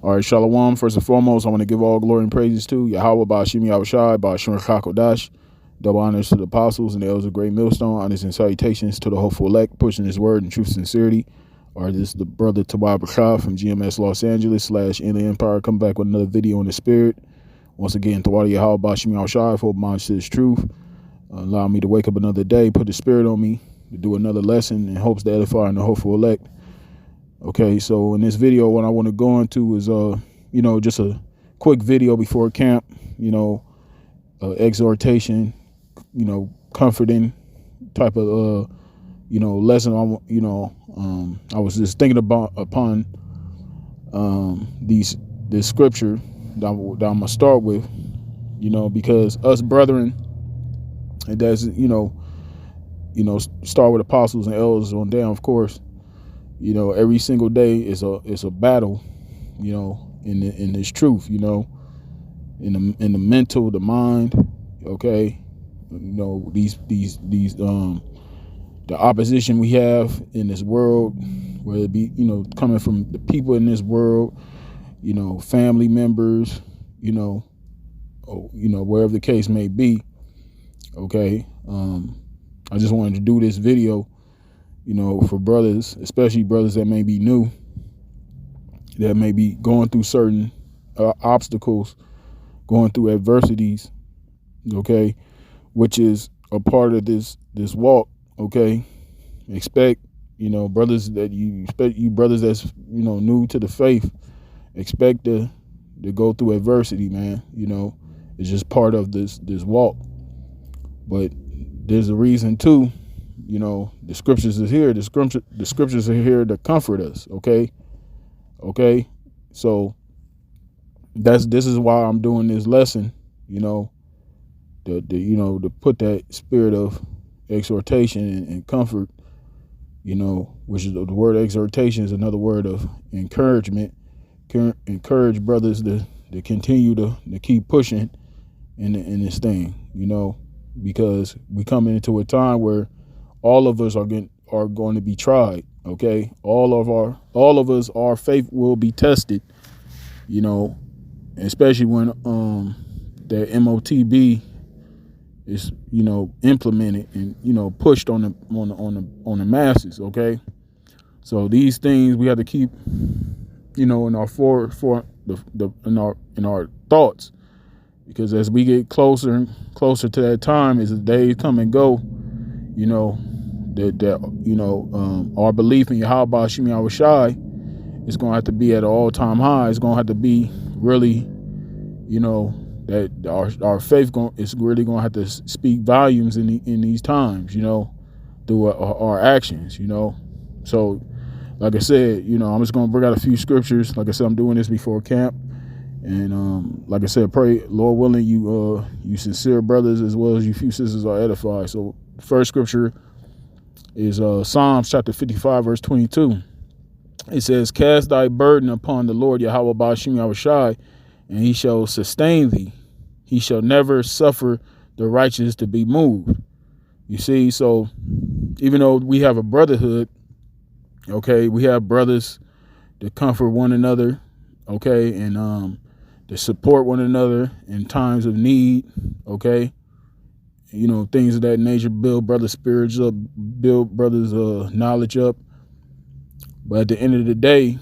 All right, Shalom. First and foremost, I want to give all glory and praises to YAHAWAH, YAHAWASHI, Rawchaa Qadash. Double honors to the apostles and the elders of Great Millstone. Honors and salutations to the hopeful elect, pushing his word in truth and sincerity. All right, this is the brother Tawab Bashar from GMS Los Angeles / Inland Empire. Come back with another video in the spirit. Once again, Tawab YAHAWAH, YAHAWASHI, for homage to his truth. Allow me to wake up another day, put the spirit on me to do another lesson in hopes to edify and the hopeful elect. Okay, so in this video, what I want to go into is, just a quick video before camp, exhortation, comforting type of, lesson. I was just thinking upon this scripture that I'm going to start with, because us brethren, and that's, start with apostles and elders on down, of course. Every single day is a battle, in this truth, in the mental, the mind, okay. The opposition we have in this world, whether it be, coming from the people in this world, family members, wherever the case may be. Okay. I just wanted to do this video, for brothers, especially brothers that may be new, that may be going through certain obstacles, going through adversities, okay, which is a part of this walk, okay. Expect, brothers that you brothers that's, new to the faith, expect to go through adversity, man. It's just part of this walk. But there's a reason too. The scriptures is here. The scriptures are here to comfort us. Okay. So this is why I'm doing this lesson. To put that spirit of exhortation and comfort. Which is the word exhortation is another word of encouragement. Encourage brothers to continue to keep pushing in this thing. Because we come into a time where all of us are going to be tried. Okay, all of us, our faith will be tested. Especially when the MOTB is implemented and pushed on the masses. Okay, so these things we have to keep in our in our thoughts, because as we get closer and closer to that time, as the days come and go, our belief in YAHAWASHI is going to have to be at an all-time high. It's going to have to be really, that our faith is really going to have to speak volumes in these times, through our actions, So, like I said, I'm just going to bring out a few scriptures. Like I said, I'm doing this before camp. And like I said, pray, Lord willing, you sincere brothers as well as you few sisters are edified. So the first scripture is Psalms chapter 55, verse 22. It says, cast thy burden upon the Lord YAHAWAH YAHAWASHI, and he shall sustain thee. He shall never suffer the righteous to be moved. You see, so even though we have a brotherhood, okay, we have brothers to comfort one another, okay, and to support one another in times of need, okay, things of that nature, build brothers' spirits up, build brothers' knowledge up. But at the end of the day,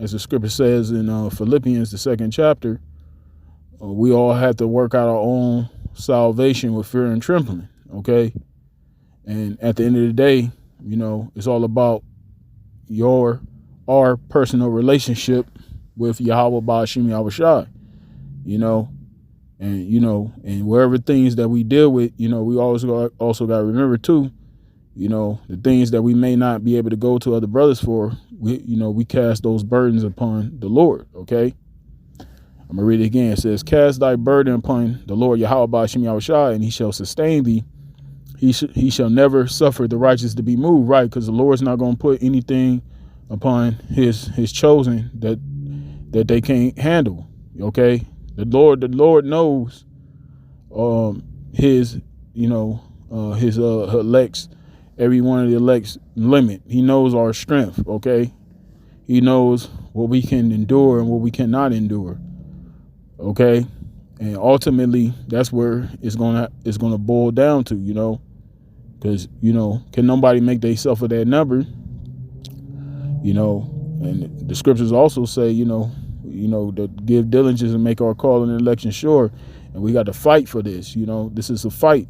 as the scripture says in Philippians, the 2nd chapter, we all have to work out our own salvation with fear and trembling, okay? And at the end of the day, it's all about our personal relationship with YAHAWAH YAHAWASHI, and wherever things that we deal with, we also got to remember too, the things that we may not be able to go to other brothers for, we cast those burdens upon the Lord. Okay. I'm gonna read it again. It says, cast thy burden upon the Lord YAHAWAH YAHAWASHI, and he shall sustain thee. He shall never suffer the righteous to be moved. Right. Because the Lord's not going to put anything upon his chosen that they can't handle. Okay. The Lord knows his elects, every one of the elects limit. He knows our strength. Okay. He knows what we can endure and what we cannot endure. Okay. And ultimately, that's where it's gonna boil down to, because can nobody make themselves of that number, and the scriptures also say, to give diligence and make our call and election sure, and we got to fight for this. This is a fight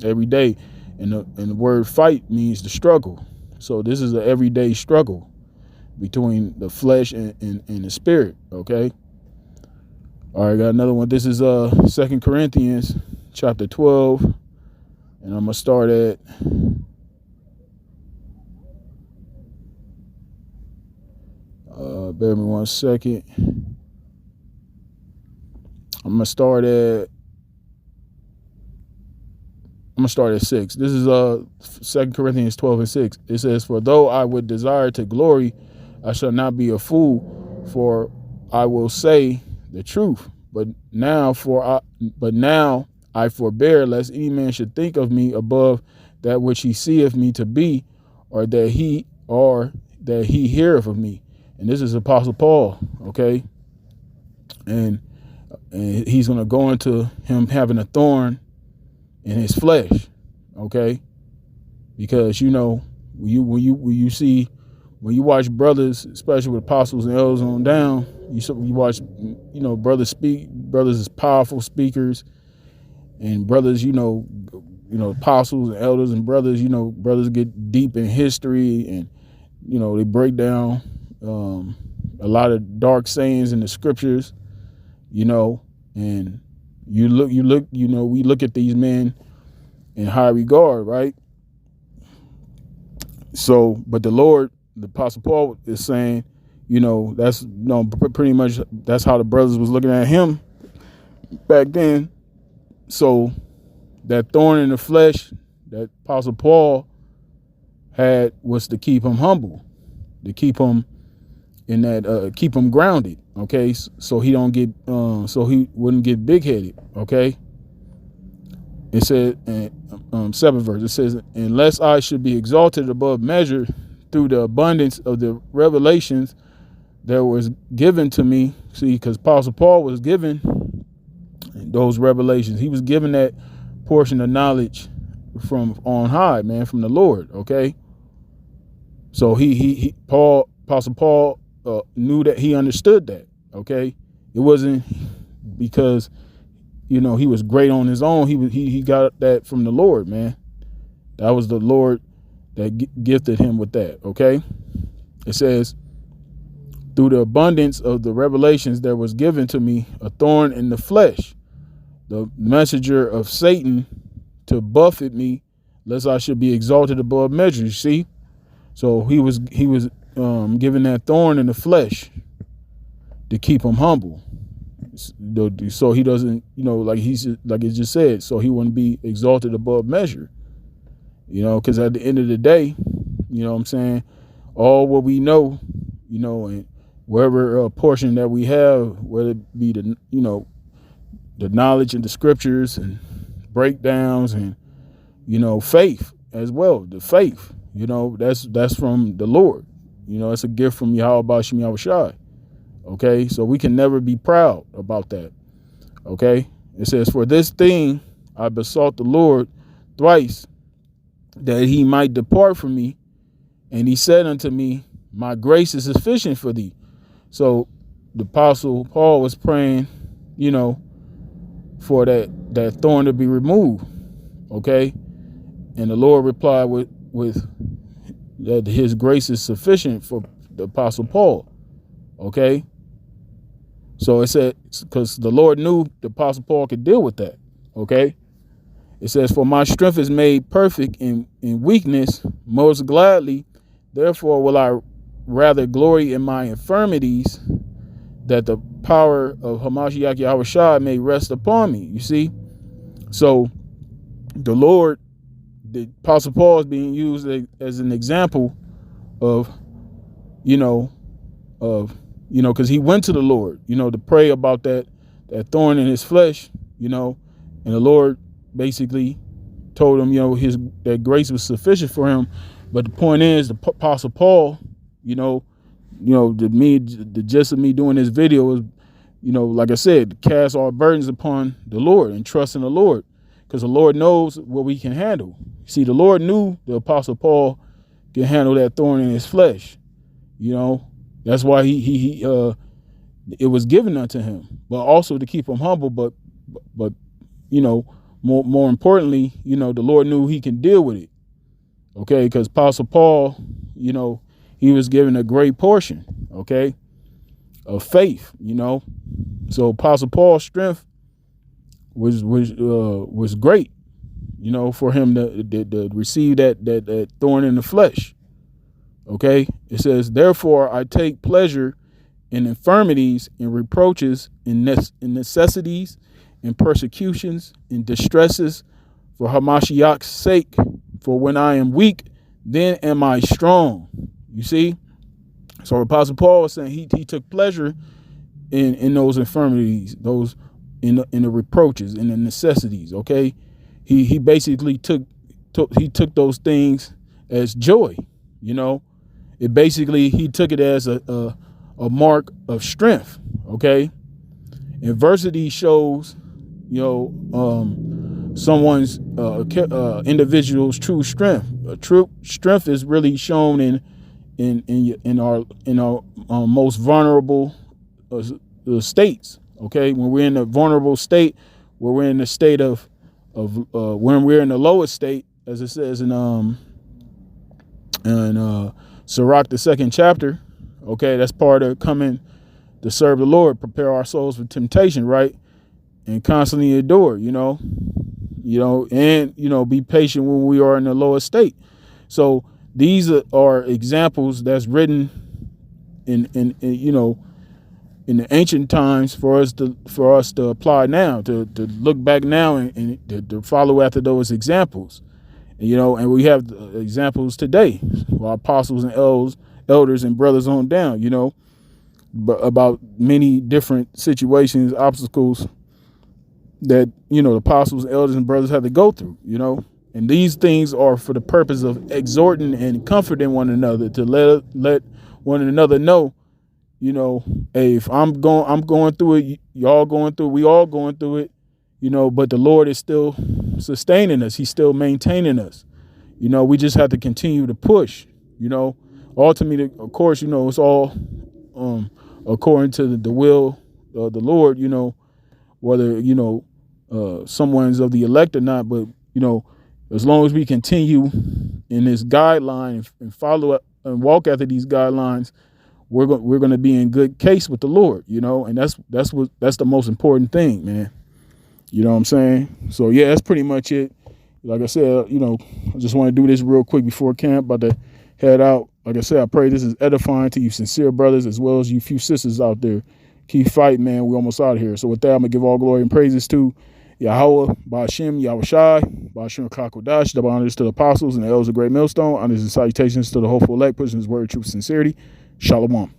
every day, and the word fight means to struggle. So this is an everyday struggle between the flesh and the spirit. Okay. All right, got another one. This is 2 Corinthians chapter 12, and I'm gonna start at bear with me 1 second. I'm gonna start at 6. This is 2 Corinthians 12 and 6. It says, "For though I would desire to glory, I shall not be a fool, for I will say the truth. But now I forbear, lest any man should think of me above that which he seeth me to be, or that he heareth of me." And this is Apostle Paul, okay? And he's going to go into him having a thorn in his flesh, okay? Because when you watch brothers, especially with apostles and elders on down, you watch, brothers speak. Brothers is powerful speakers, and brothers, apostles and elders and brothers, brothers get deep in history, and they break down a lot of dark sayings in the scriptures, and we look at these men in high regard, right? So, but the Lord, the Apostle Paul is saying, that's pretty much that's how the brothers was looking at him back then. So that thorn in the flesh that Apostle Paul had was to keep him humble, to keep him in that, keep him grounded. Okay. So he wouldn't get big headed. Okay. It said in 7th verse, it says, "Unless I should be exalted above measure through the abundance of the revelations that was given to me." See, because Apostle Paul was given those revelations. He was given that portion of knowledge from on high, man, from the Lord. Okay. So Apostle Paul knew that, he understood that. Okay. It wasn't because, he was great on his own. He got that from the Lord, man. That was the Lord that gifted him with that. Okay. It says, "Through the abundance of the revelations there was given to me a thorn in the flesh, the messenger of Satan, to buffet me, lest I should be exalted above measure." You see? So he was given that thorn in the flesh to keep him humble. So he doesn't, like it just said, so he wouldn't be exalted above measure, because at the end of the day, what I'm saying, all what we know, and wherever portion that we have, whether it be the knowledge in the scriptures and breakdowns and, faith as well, the faith, that's from the Lord, it's a gift from YAHAWASHI. Okay, so we can never be proud about that. Okay, it says, "For this thing I besought the Lord thrice, that he might depart from me. And he said unto me, my grace is sufficient for thee." So the Apostle Paul was praying, for that thorn to be removed. Okay, and the Lord replied with that his grace is sufficient for the Apostle Paul. Okay. So it said, because the Lord knew the Apostle Paul could deal with that. Okay. It says, "For my strength is made perfect in weakness, most gladly. Therefore will I rather glory in my infirmities, that the power of Hamashiach YAHAWASHI may rest upon me." You see? So the Lord, the Apostle Paul is being used as an example of, because he went to the Lord, to pray about that thorn in his flesh, and the Lord basically told him, that grace was sufficient for him. But the point is, the Apostle Paul, the gist of me doing this video is, like I said, cast all burdens upon the Lord and trust in the Lord, because the Lord knows what we can handle. See, the Lord knew the Apostle Paul can handle that thorn in his flesh. That's why it was given unto him, but also to keep him humble. But more importantly, the Lord knew he can deal with it. Okay, because Apostle Paul, he was given a great portion, okay, of faith. So Apostle Paul's strength was great, for him to receive that thorn in the flesh. Okay, it says, therefore I take pleasure in infirmities, in reproaches, in necessities, in persecutions, in distresses, for Hamashiach's sake. For when I am weak, then am I strong. You see? So Apostle Paul was saying he took pleasure in those infirmities, those in the reproaches, in the necessities. Okay, he basically took those things as joy. It basically, he took it as a mark of strength. Okay, adversity shows someone's individual's true strength. True strength is really shown in our most vulnerable states. Okay, when we're in a vulnerable state, where we're in a state of when we're in the lowest state, as it says in Sirach, the 2nd chapter. Okay, that's part of coming to serve the Lord, prepare our souls for temptation, right? And constantly endure, and be patient when we are in the lowest state. So these are examples that's written in the ancient times for us to apply now, to look back now and to follow after those examples. And we have examples today, our apostles and elders and brothers on down, but about many different situations, obstacles that, the apostles, elders, and brothers have to go through, and these things are for the purpose of exhorting and comforting one another, to let one another know, hey, if I'm going through it, y'all going through it, we all going through it, but the Lord is still sustaining us. He's still maintaining us. We just have to continue to push, ultimately, of course, it's all according to the will of the Lord, whether, someone's of the elect or not. But, as long as we continue in this guideline and follow up and walk after these guidelines, we're going to be in good case with the Lord, and that's the most important thing, man. You know what I'm saying? So, yeah, that's pretty much it. Like I said, I just want to do this real quick before camp, about to head out. Like I said, I pray this is edifying to you sincere brothers, as well as you few sisters out there. Keep fighting, man. We're almost out of here. So with that, I'm going to give all glory and praises to YAHAWAH, Ba'ashem, YAHAWASHI, Rawchaa Qadash, double honors to the apostles and the elders of Great Millstone, honors and salutations to the hopeful elect, pushing his word, truth, sincerity. Shalom.